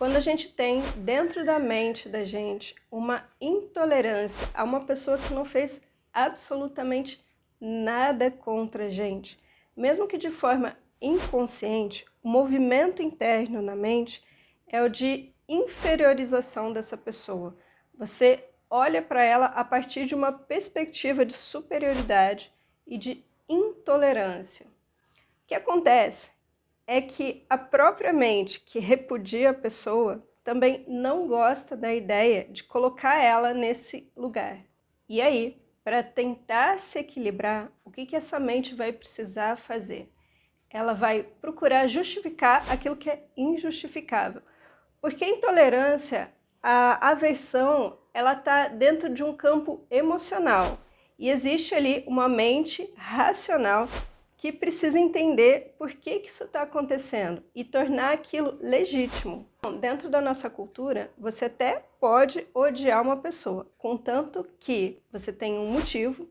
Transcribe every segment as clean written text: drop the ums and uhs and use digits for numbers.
Quando a gente tem dentro da mente da gente uma intolerância a uma pessoa que não fez absolutamente nada contra a gente, mesmo que de forma inconsciente, o movimento interno na mente é o de inferiorização dessa pessoa. Você olha para ela a partir de uma perspectiva de superioridade e de intolerância. O que acontece é que a própria mente que repudia a pessoa também não gosta da ideia de colocar ela nesse lugar. E aí, para tentar se equilibrar, o que essa mente vai precisar fazer? Ela vai procurar justificar aquilo que é injustificável. Porque a intolerância, a aversão, ela está dentro de um campo emocional. E existe ali uma mente racional que precisa entender por que isso está acontecendo e tornar aquilo legítimo. Dentro da nossa cultura, você até pode odiar uma pessoa, contanto que você tenha um motivo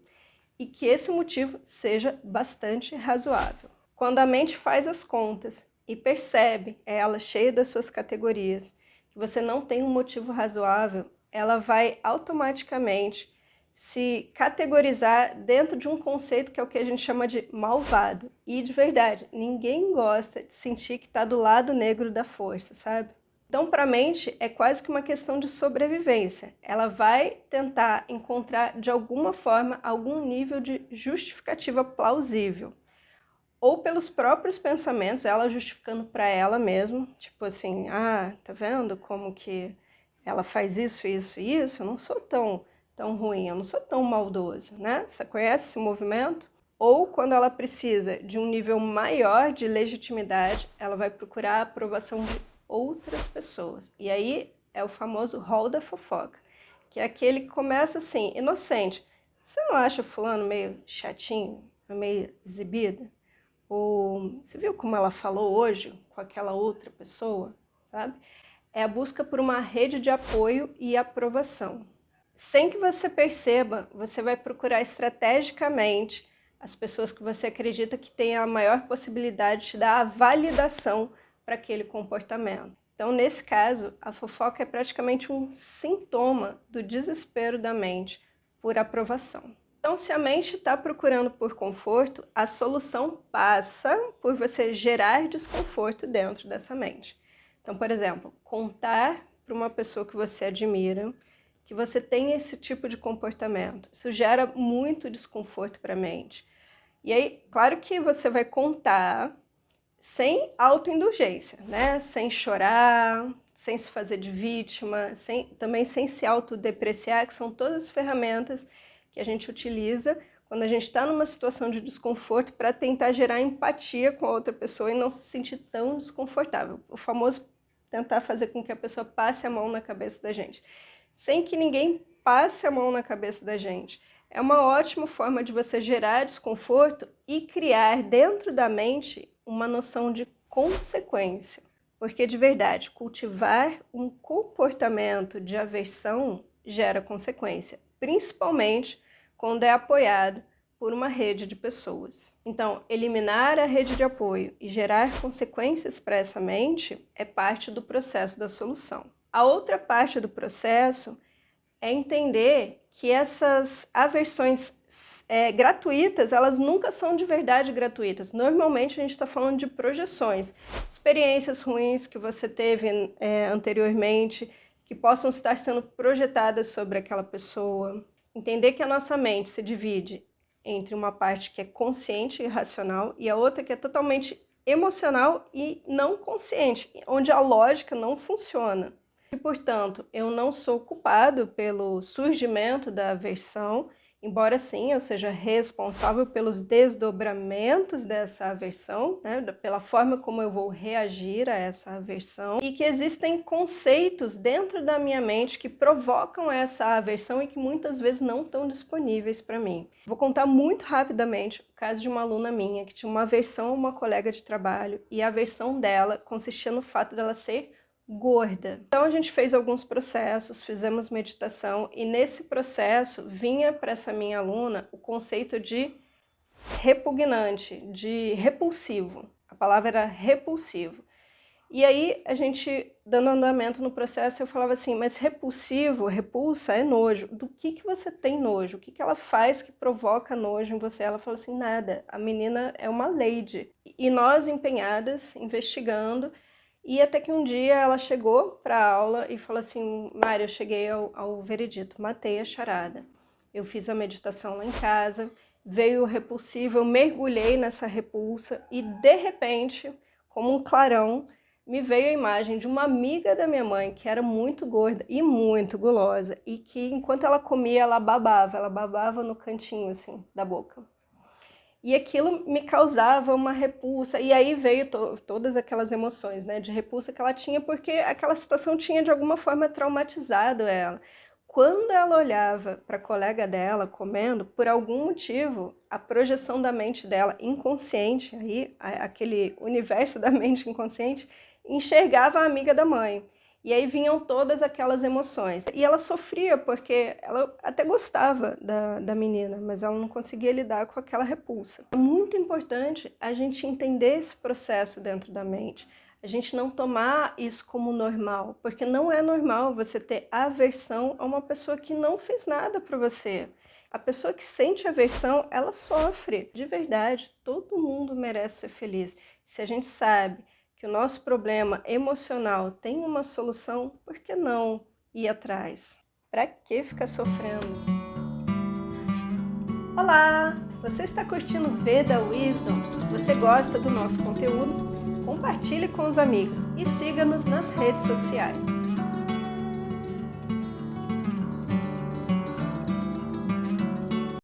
e que esse motivo seja bastante razoável. Quando a mente faz as contas e percebe, ela cheia das suas categorias, que você não tem um motivo razoável, ela vai automaticamente se categorizar dentro de um conceito que é o que a gente chama de malvado. E de verdade, ninguém gosta de sentir que está do lado negro da força, sabe? Então, para a mente, é quase que uma questão de sobrevivência. Ela vai tentar encontrar, de alguma forma, algum nível de justificativa plausível. Ou pelos próprios pensamentos, ela justificando para ela mesma, tipo assim, tá vendo como que ela faz isso, isso e isso? Eu não sou tão ruim, eu não sou tão maldoso, né? Você conhece esse movimento? Ou quando ela precisa de um nível maior de legitimidade, ela vai procurar a aprovação de outras pessoas. E aí é o famoso rol da fofoca, que é aquele que começa assim, inocente. Você não acha fulano meio chatinho, meio exibido? Ou você viu como ela falou hoje com aquela outra pessoa, sabe? É a busca por uma rede de apoio e aprovação. Sem que você perceba, você vai procurar estrategicamente as pessoas que você acredita que têm a maior possibilidade de te dar a validação para aquele comportamento. Então, nesse caso, a fofoca é praticamente um sintoma do desespero da mente por aprovação. Então, se a mente está procurando por conforto, a solução passa por você gerar desconforto dentro dessa mente. Então, por exemplo, contar para uma pessoa que você admira que você tem esse tipo de comportamento. Isso gera muito desconforto para a mente. E aí, claro que você vai contar sem autoindulgência, né? Sem chorar, sem se fazer de vítima, também sem se autodepreciar, que são todas as ferramentas que a gente utiliza quando a gente está numa situação de desconforto para tentar gerar empatia com a outra pessoa e não se sentir tão desconfortável. O famoso tentar fazer com que a pessoa passe a mão na cabeça da gente, sem que ninguém passe a mão na cabeça da gente. É uma ótima forma de você gerar desconforto e criar dentro da mente uma noção de consequência. Porque, de verdade, cultivar um comportamento de aversão gera consequência, principalmente quando é apoiado por uma rede de pessoas. Então, eliminar a rede de apoio e gerar consequências para essa mente é parte do processo da solução. A outra parte do processo é entender que essas aversões gratuitas, elas nunca são de verdade gratuitas. Normalmente a gente está falando de projeções, experiências ruins que você teve anteriormente, que possam estar sendo projetadas sobre aquela pessoa. Entender que a nossa mente se divide entre uma parte que é consciente e racional e a outra que é totalmente emocional e não consciente, onde a lógica não funciona. E, portanto, eu não sou culpado pelo surgimento da aversão, embora sim eu seja responsável pelos desdobramentos dessa aversão, né, pela forma como eu vou reagir a essa aversão, e que existem conceitos dentro da minha mente que provocam essa aversão e que muitas vezes não estão disponíveis para mim. Vou contar muito rapidamente o caso de uma aluna minha que tinha uma aversão a uma colega de trabalho, e a aversão dela consistia no fato dela ser gorda. Então a gente fez alguns processos, fizemos meditação e nesse processo vinha para essa minha aluna o conceito de repugnante, de repulsivo. A palavra era repulsivo. E aí, a gente, dando andamento no processo, eu falava assim, mas repulsivo, repulsa é nojo. Do que você tem nojo? O que ela faz que provoca nojo em você? Ela falou assim, nada, a menina é uma lady. E nós empenhadas, investigando, e até que um dia ela chegou para a aula e falou assim, Mari, eu cheguei ao veredito, matei a charada. Eu fiz a meditação lá em casa, veio o repulsivo, eu mergulhei nessa repulsa e de repente, como um clarão, me veio a imagem de uma amiga da minha mãe que era muito gorda e muito gulosa e que enquanto ela comia ela babava no cantinho assim da boca. E aquilo me causava uma repulsa, e aí veio todas aquelas emoções, né, de repulsa que ela tinha, porque aquela situação tinha de alguma forma traumatizado ela. Quando ela olhava para a colega dela comendo, por algum motivo, a projeção da mente dela inconsciente, aí, aquele universo da mente inconsciente, enxergava a amiga da mãe. E aí vinham todas aquelas emoções. E ela sofria porque ela até gostava da menina, mas ela não conseguia lidar com aquela repulsa. É muito importante a gente entender esse processo dentro da mente. A gente não tomar isso como normal, porque não é normal você ter aversão a uma pessoa que não fez nada para você. A pessoa que sente aversão, ela sofre, de verdade. Todo mundo merece ser feliz. Se a gente sabe que o nosso problema emocional tem uma solução, por que não ir atrás? Para que ficar sofrendo? Olá! Você está curtindo Veda Wisdom? Se você gosta do nosso conteúdo, compartilhe com os amigos e siga-nos nas redes sociais.